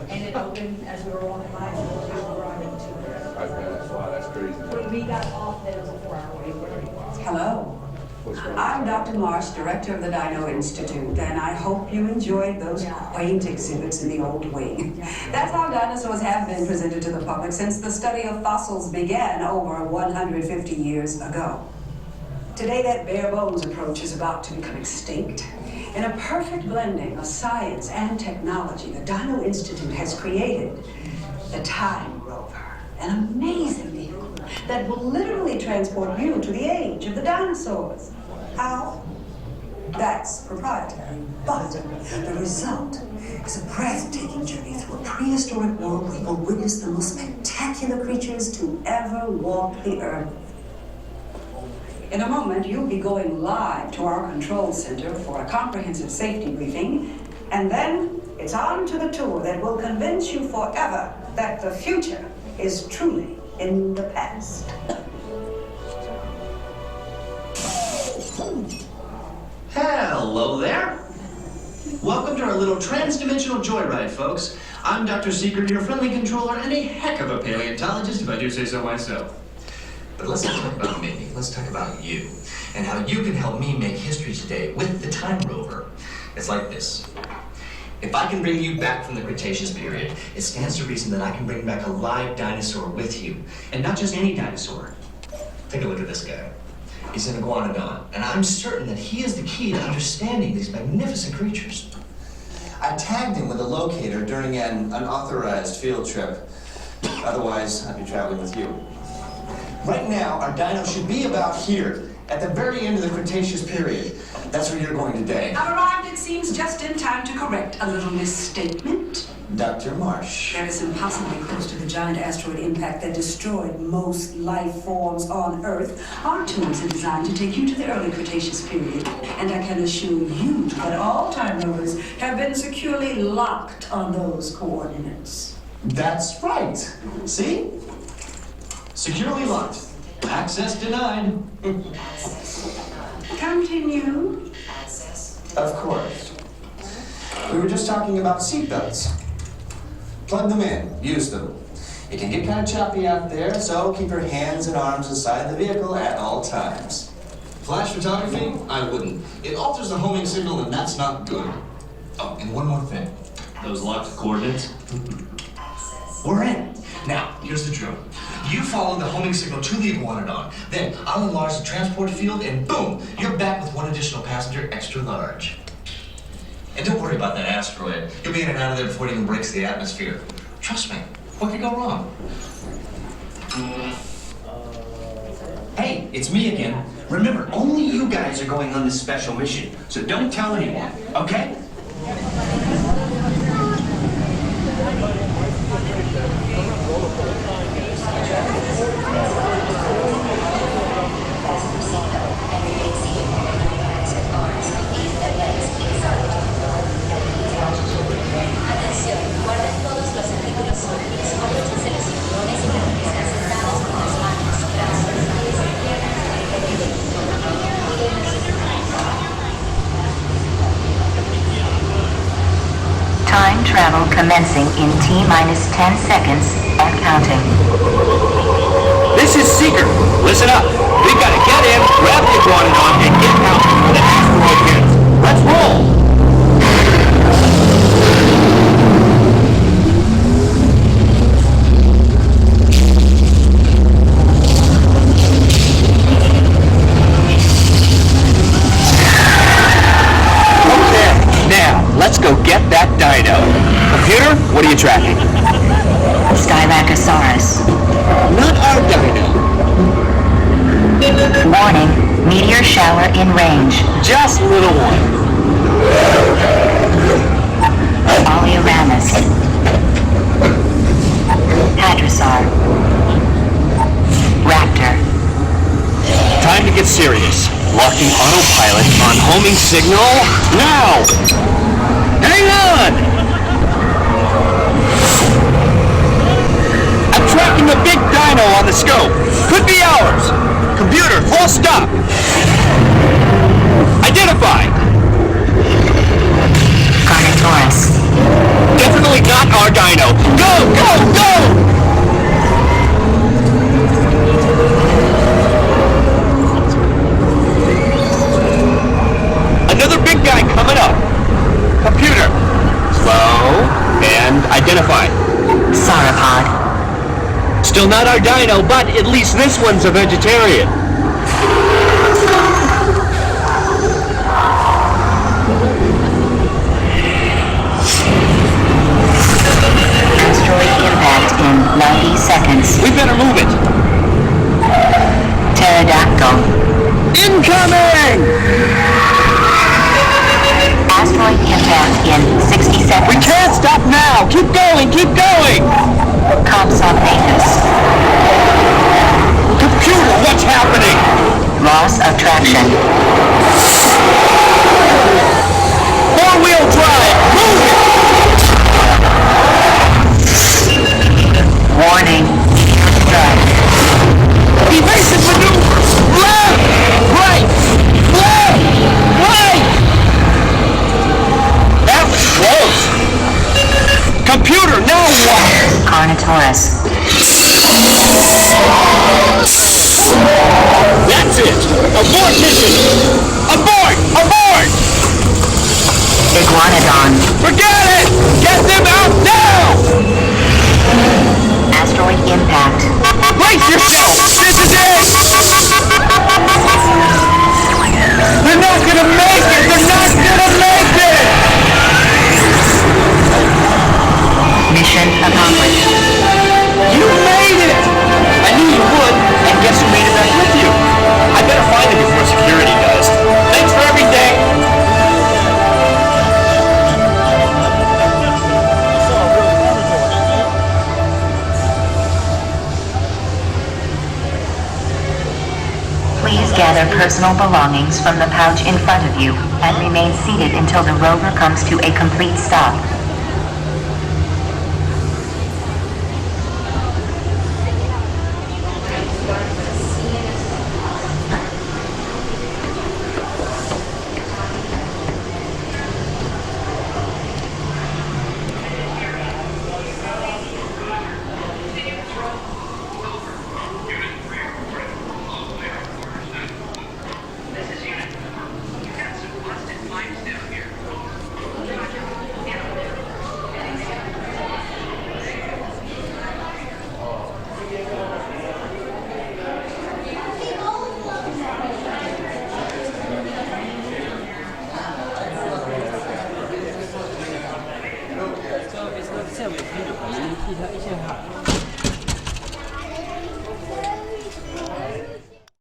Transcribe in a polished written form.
And it opened as we were walking by, and we were arriving to it. Wow, that's crazy. When we got off, there was a 4-hour wait. Hello. I'm Dr. Marsh, director of the Dino Institute, and I hope you enjoyed those quaint exhibits in the old wing. That's how dinosaurs have been presented to the public since the study of fossils began over 150 years ago. Today, that bare bones approach is about to become extinct. In a perfect blending of science and technology, the Dino Institute has created the Time Rover, an amazing vehicle that will literally transport you to the age of the dinosaurs. How? That's proprietary. But the result is a breathtaking journey through a prehistoric world where you'll witness the most spectacular creatures to ever walk the earth. In a moment, you'll be going live to our control center for a comprehensive safety briefing, and then it's on to the tour that will convince you forever that the future is truly in the past. Hello there. Welcome to our little trans-dimensional joyride, folks. I'm Dr. Secret, your friendly controller, and a heck of a paleontologist, if I do say so myself. But let's not talk about me. Let's talk about you and how you can help me make history today with the Time Rover. It's like this. If I can bring you back from the Cretaceous period, it stands to reason that I can bring back a live dinosaur with you. And not just any dinosaur. Take a look at this guy. He's an iguanodon, and I'm certain that he is the key to understanding these magnificent creatures. I tagged him with a locator during an unauthorized field trip. Otherwise, I'd be traveling with you. Right now, our dino should be about here, at the very end of the Cretaceous period. That's where you're going today. I've arrived, it seems, just in time to correct a little misstatement. Dr. Marsh. That is impossibly close to the giant asteroid impact that destroyed most life forms on Earth. Our tours are designed to take you to the early Cretaceous period, and I can assure you that all time rovers have been securely locked on those coordinates. That's right. See? Securely locked. Access denied. Continue. Of course. We were just talking about seatbelts. Plug them in. Use them. It can get kind of choppy out there, so keep your hands and arms inside the vehicle at all times. Flash photography? I wouldn't. It alters the homing signal, and that's not good. Oh, and one more thing. Those locked coordinates? We're in. Now, here's the drill. You follow the homing signal to the iguanodon. Then I'll enlarge the transport field, and boom, you're back with one additional passenger, extra large. And don't worry about that asteroid. You'll be in and out of there before it even breaks the atmosphere. Trust me, what could go wrong? Hey, it's me again. Remember, only you guys are going on this special mission, so don't tell anyone, okay? Time travel commencing in T-minus 10 seconds and counting. This is Seeker. Listen up. We've got to get in, grab the iguanodon, and get out before the asteroid hits. Let's roll! Let's go get that dino. Computer, what are you tracking? Styracosaurus. Not our dino. Warning, meteor shower in range. Just little one. Oleoramus. Hadrosaur. Raptor. Time to get serious. Locking autopilot on homing signal now. Hang on! I'm tracking a big dino on the scope. Could be ours. Computer, full stop. Identify. Carnotaurus. Definitely not our dino. Go, go, go! Another big guy coming up. Computer, slow and identify. Sauropod. Still not our dino, but at least this one's a vegetarian. Asteroid impact in 90 seconds. We better move it. Pterodactyl. Incoming! Asteroid impact in 60 seconds. We can't stop now! Keep going, keep going! Compsognathus. Computer, what's happening? Loss of traction. Four-wheel drive! Move it! Warning. Strike. Evasive maneuvers! Left! Right! Left! Right! That was close! Computer, now what? Carnotaurus. That's it! Abort mission! Abort! Abort! Iguanodon. Forget it! Get them out now! Asteroid impact. Brace yourself! This is it! They're not gonna make it! They're not gonna make it! Mission accomplished. You made it! I knew you would, and guess who made it back with you? I better find him before security does. Thanks for everything! Please gather personal belongings from the pouch in front of you and remain seated until the rover comes to a complete stop.